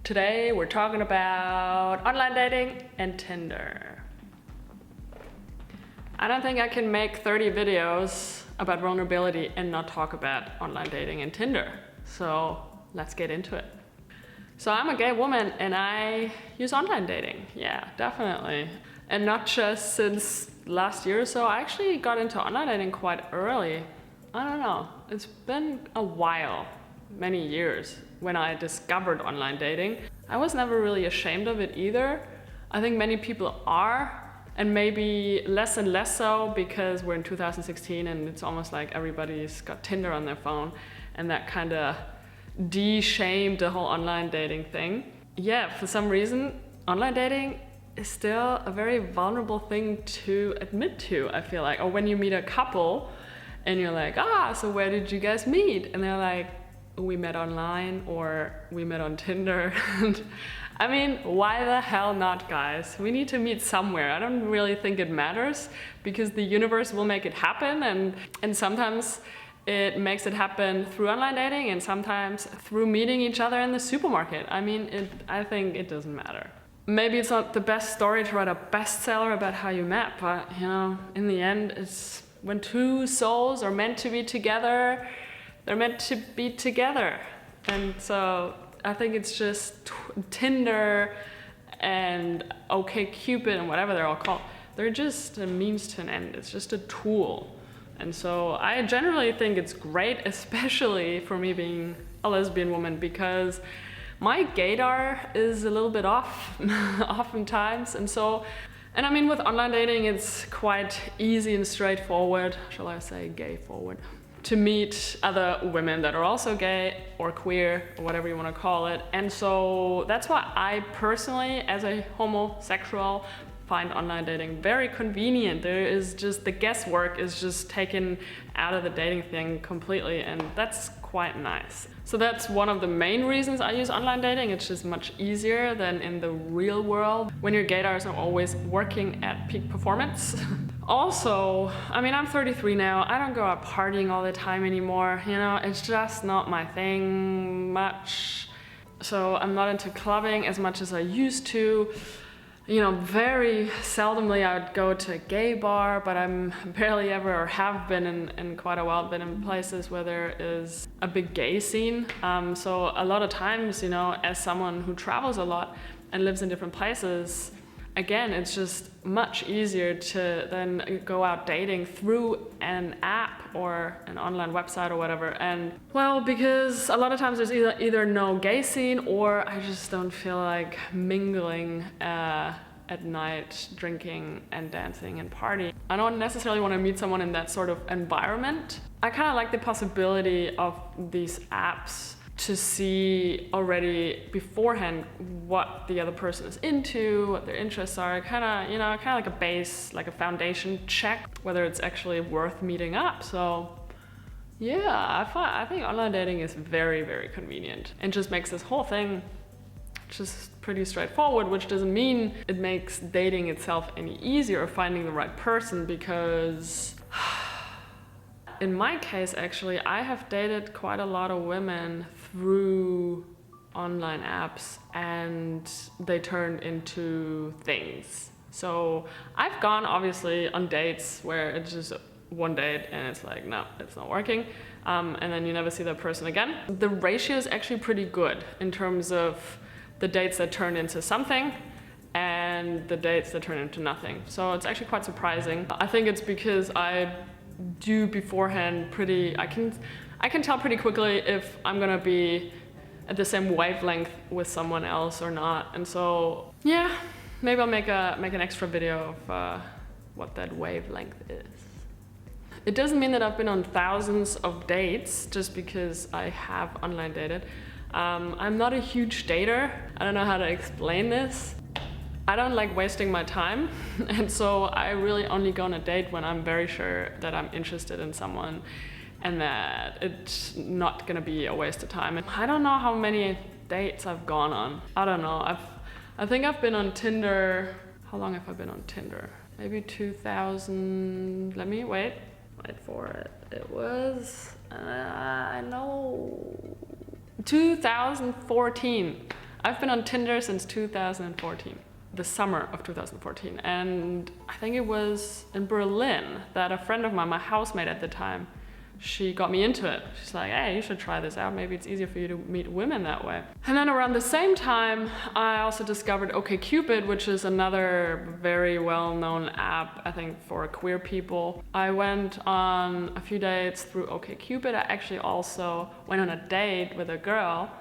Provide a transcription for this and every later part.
Today we're talking about online dating and Tinder. I don't think I can make 30 videos about vulnerability and not talk about online dating and Tinder. So let's get into it. So I'm a gay woman and I use online dating. Yeah, definitely. And not just since last year or so. I actually got into online dating quite early. I don't know. It's been a while, many years, when I discovered online dating. I was never really ashamed of it either. I think many people are, and maybe less and less so because we're in 2016 and it's almost like everybody's got Tinder on their phone, and that kind of de-shamed the whole online dating thing. Yeah, for some reason, online dating is still a very vulnerable thing to admit to, I feel like. Or when you meet a couple and you're like, so where did you guys meet? And they're like, we met online, or we met on Tinder. I mean, why the hell not, guys? We need to meet somewhere. I don't really think it matters because the universe will make it happen, and sometimes it makes it happen through online dating and sometimes through meeting each other in the supermarket. I mean, I think it doesn't matter. Maybe it's not the best story to write a bestseller about how you met, but in the end, it's when two souls are meant to be together, they're meant to be together. And so I think it's just Tinder and OkCupid and whatever they're all called. They're just a means to an end. It's just a tool. And so I generally think it's great, especially for me being a lesbian woman, because my gaydar is a little bit off oftentimes. And I mean, with online dating, it's quite easy and straightforward, shall I say gay forward, to meet other women that are also gay or queer or whatever you want to call it. And so that's why I personally, as a homosexual, find online dating very convenient. There is just, the guesswork is just taken out of the dating thing completely, and that's quite nice. So that's one of the main reasons I use online dating. It's just much easier than in the real world when your gaydar is not always working at peak performance. Also, I mean, I'm 33 now. I don't go out partying all the time anymore. It's just not my thing much. So I'm not into clubbing as much as I used to. Very seldomly I would go to a gay bar, but I'm barely ever, or have been in quite a while, been in places where there is a big gay scene. So a lot of times, as someone who travels a lot and lives in different places, again, it's just much easier to then go out dating through an app or an online website or whatever. And well, because a lot of times there's either no gay scene, or I just don't feel like mingling at night, drinking and dancing and partying. I don't necessarily want to meet someone in that sort of environment. I kind of like the possibility of these apps to see already beforehand what the other person is into, what their interests are, kind of like a base, like a foundation check, whether it's actually worth meeting up. So yeah, I think online dating is very, very convenient and just makes this whole thing just pretty straightforward, which doesn't mean it makes dating itself any easier or finding the right person, because in my case, actually, I have dated quite a lot of women through online apps, and they turned into things. So I've gone obviously on dates where it's just one date and it's like, no, it's not working. And then you never see that person again. The ratio is actually pretty good in terms of the dates that turn into something and the dates that turn into nothing. So it's actually quite surprising. I think it's because I do beforehand I can tell pretty quickly if I'm gonna be at the same wavelength with someone else or not. And so yeah, maybe I'll make an extra video of what that wavelength is. It doesn't mean that I've been on thousands of dates just because I have online dated. I'm not a huge dater. I don't know how to explain this. I don't like wasting my time, and so I really only go on a date when I'm very sure that I'm interested in someone and that it's not gonna be a waste of time. And I don't know how many dates I've gone on. I don't know. I think I've been on Tinder. How long have I been on Tinder? Maybe 2000. Let me wait for it. It was I know 2014. I've been on Tinder since 2014, the summer of 2014. And I think it was in Berlin that a friend of mine, my housemate at the time, she got me into it. She's like, hey, you should try this out. Maybe it's easier for you to meet women that way. And then around the same time, I also discovered OkCupid, which is another very well-known app, I think, for queer people. I went on a few dates through OkCupid. I actually also went on a date with a girl,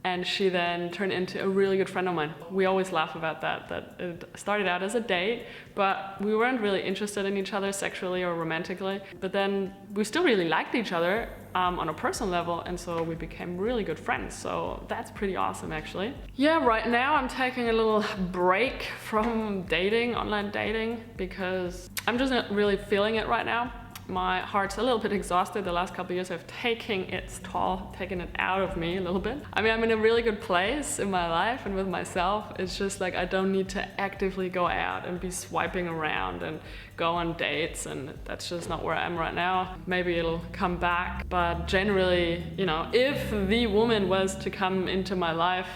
and she then turned into a really good friend of mine. We always laugh about that it started out as a date, but we weren't really interested in each other sexually or romantically. But then we still really liked each other on a personal level, and so we became really good friends. So that's pretty awesome, actually. Yeah, right now I'm taking a little break from dating, online dating, because I'm just not really feeling it right now. My heart's a little bit exhausted. The last couple of years have taken its toll, taken it out of me a little bit. I mean, I'm in a really good place in my life and with myself. It's just like I don't need to actively go out and be swiping around and go on dates, and that's just not where I am right now. Maybe it'll come back, but generally, you know, if the woman was to come into my life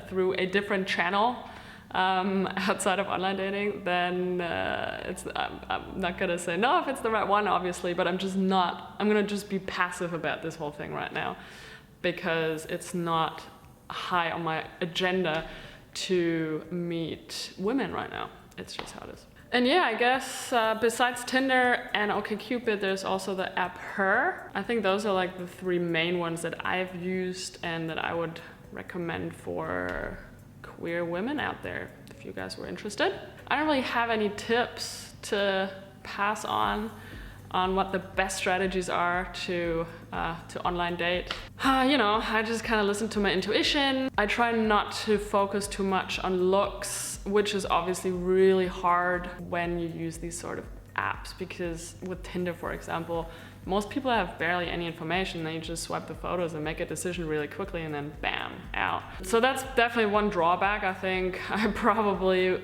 through a different channel, outside of online dating, then I'm not gonna say no if it's the right one, obviously, but I'm gonna just be passive about this whole thing right now, because it's not high on my agenda to meet women right now. It's just how it is. And yeah, I guess besides Tinder and OkCupid, there's also the app Her. I think those are like the three main ones that I've used and that I would recommend for queer women out there, if you guys were interested. I don't really have any tips to pass on what the best strategies are to online date. You know, I just kind of listen to my intuition. I try not to focus too much on looks, which is obviously really hard when you use these sort of apps, because with Tinder, for example, most people have barely any information. They just swipe the photos and make a decision really quickly, and then bam, out. So that's definitely one drawback. I think I probably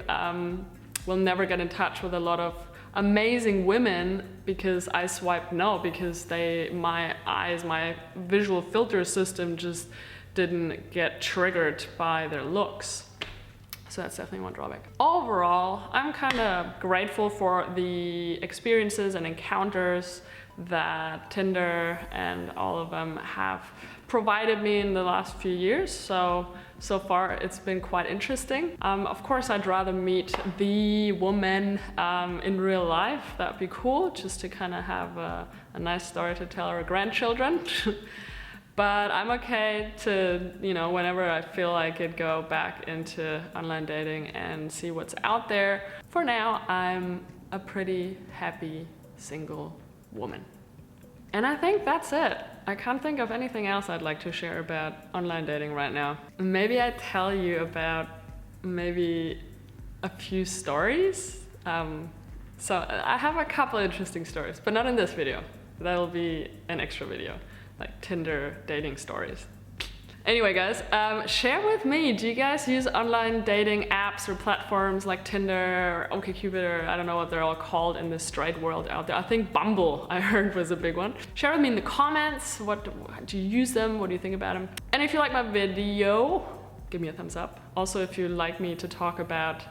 will never get in touch with a lot of amazing women because I swiped no, because my eyes, my visual filter system just didn't get triggered by their looks. So that's definitely one drawback. Overall, I'm kind of grateful for the experiences and encounters that Tinder and all of them have provided me in the last few years. So far it's been quite interesting. Of course, I'd rather meet the woman in real life. That'd be cool, just to kind of have a nice story to tell our grandchildren. But I'm okay to, you know, whenever I feel like it, go back into online dating and see what's out there. For now, I'm a pretty happy single woman. And I think that's it. I can't think of anything else I'd like to share about online dating right now. Maybe I tell you about maybe a few stories. So I have a couple interesting stories, but not in this video. That'll be an extra video, like Tinder dating stories. Anyway, guys, share with me, do you guys use online dating apps or platforms like Tinder or OkCupid, or I don't know what they're all called in this straight world out there? I think Bumble, I heard, was a big one. Share with me in the comments, do you use them? What do you think about them? And if you like my video, give me a thumbs up. Also, if you'd like me to talk about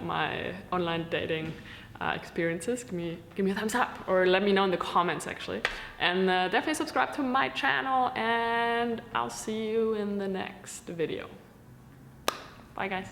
my online dating experiences, give me a thumbs up, or let me know in the comments, actually. And definitely subscribe to my channel, and I'll see you in the next video. Bye, guys.